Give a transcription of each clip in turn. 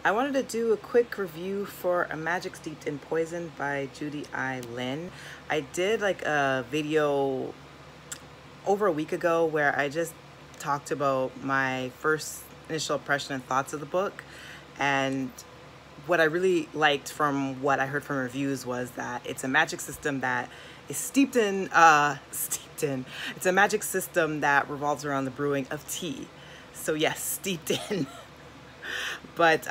I wanted to do a quick review for A Magic Steeped in Poison by Judy I. Lin. I did like a video over a week ago where I just talked about my first initial impression and thoughts of the book. And what I really liked from what I heard from reviews was that it's a magic system that is it's a magic system that revolves around the brewing of tea. So yes, steeped in. But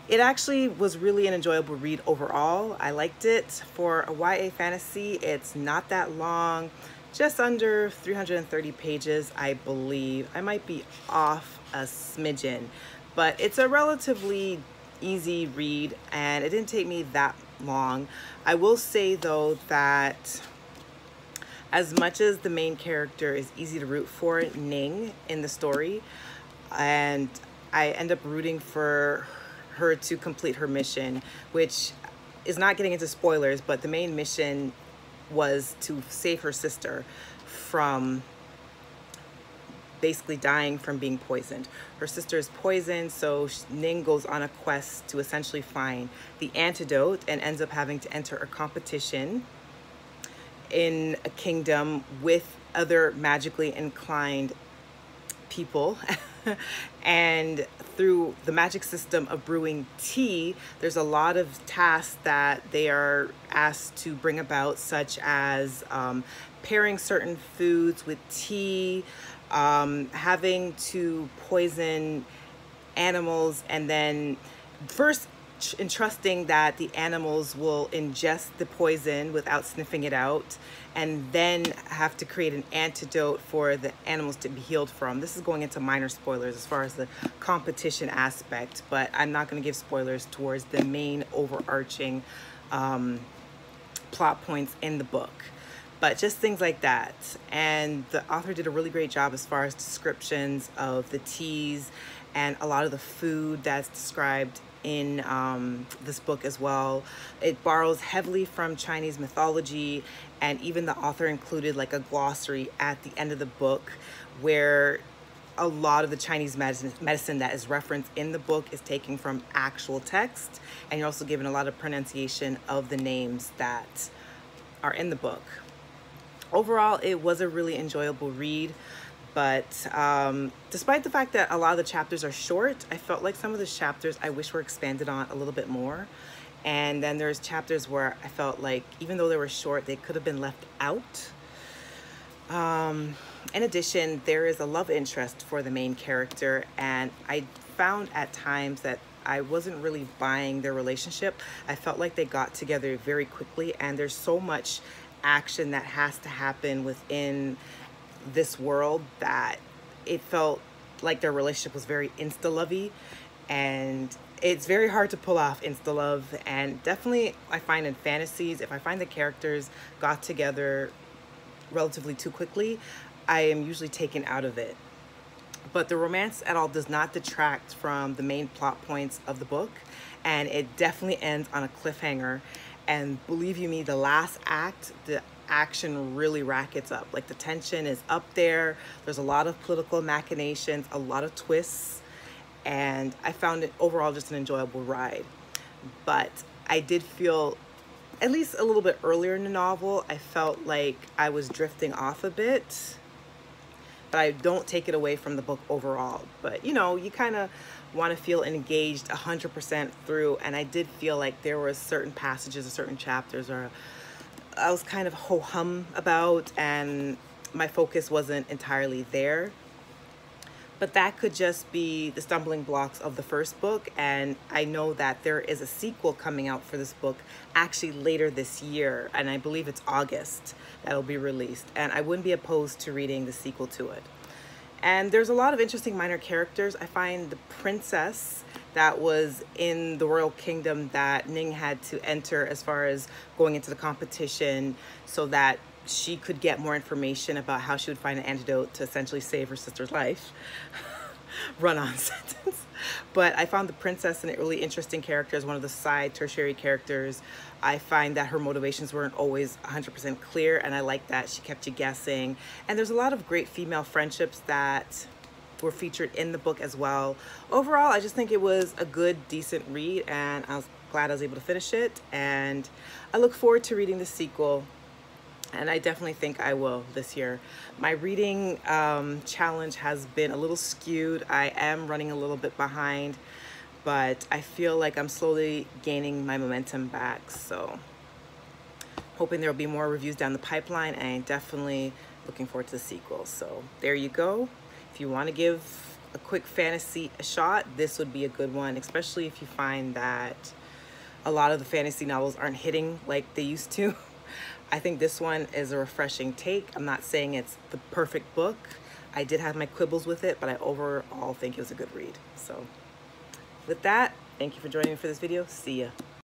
it actually was really an enjoyable read overall. I liked it. For a YA fantasy, it's not that long, just under 330 pages, I believe. I might be off a smidgen, but it's a relatively easy read and it didn't take me that long. I will say though that as much as the main character is easy to root for, Ning, in the story, and I end up rooting for her to complete her mission, which is not getting into spoilers, but the main mission was to save her sister from basically dying from being poisoned. Her sister is poisoned, so Ning goes on a quest to essentially find the antidote and ends up having to enter a competition in a kingdom with other magically inclined people. And through the magic system of brewing tea, there's a lot of tasks that they are asked to bring about, such as pairing certain foods with tea, having to poison animals, and then first entrusting that the animals will ingest the poison without sniffing it out, and then have to create an antidote for the animals to be healed from. This is going into minor spoilers as far as the competition aspect, but I'm not going to give spoilers towards the main overarching plot points in the book. But just things like that. And the author did a really great job as far as descriptions of the teas and a lot of the food that's described in this book as well. It borrows heavily from Chinese mythology, and even the author included like a glossary at the end of the book where a lot of the Chinese medicine that is referenced in the book is taken from actual text, and you're also given a lot of pronunciation of the names that are in the book. Overall, it was a really enjoyable read, but despite the fact that a lot of the chapters are short, I felt like some of the chapters I wish were expanded on a little bit more. And then there's chapters where I felt like even though they were short, they could have been left out. In addition, there is a love interest for the main character, and I found at times that I wasn't really buying their relationship. I felt like they got together very quickly, and there's so much action that has to happen within this world that it felt like their relationship was very insta-lovey, and it's very hard to pull off insta-love. And definitely I find in fantasies, if I find the characters got together relatively too quickly, I am usually taken out of it. But the romance at all does not detract from the main plot points of the book, and it definitely ends on a cliffhanger. And believe you me, the last act, the action really rackets up. Like the tension is up there. There's a lot of political machinations, a lot of twists, and I found it overall just an enjoyable ride. But I did feel, at least a little bit earlier in the novel, I felt like I was drifting off a bit. But I don't take it away from the book overall. But you know, you kind of want to feel engaged 100% through, and I did feel like there were certain passages or certain chapters or I was kind of ho-hum about, and my focus wasn't entirely there. But that could just be the stumbling blocks of the first book, and I know that there is a sequel coming out for this book actually later this year, and I believe it's August that'll be released, and I wouldn't be opposed to reading the sequel to it. And there's a lot of interesting minor characters. I find the princess that was in the royal kingdom that Ning had to enter as far as going into the competition so that she could get more information about how she would find an antidote to essentially save her sister's life. Run-on sentence. But I found the princess a really interesting character as one of the side tertiary characters. I find that her motivations weren't always 100% clear, and I like that she kept you guessing. And there's a lot of great female friendships that were featured in the book as well. Overall, I just think it was a good, decent read, and I was glad I was able to finish it, and I look forward to reading the sequel, and I definitely think I will this year. My reading challenge has been a little skewed. I am running a little bit behind, but I feel like I'm slowly gaining my momentum back, so hoping there will be more reviews down the pipeline, and definitely looking forward to the sequel. So there you go. If you want to give a quick fantasy a shot, this would be a good one, especially if you find that a lot of the fantasy novels aren't hitting like they used to. I think this one is a refreshing take. I'm not saying it's the perfect book. I did have my quibbles with it, but I overall think it was a good read. So with that, thank you for joining me for this video. See ya.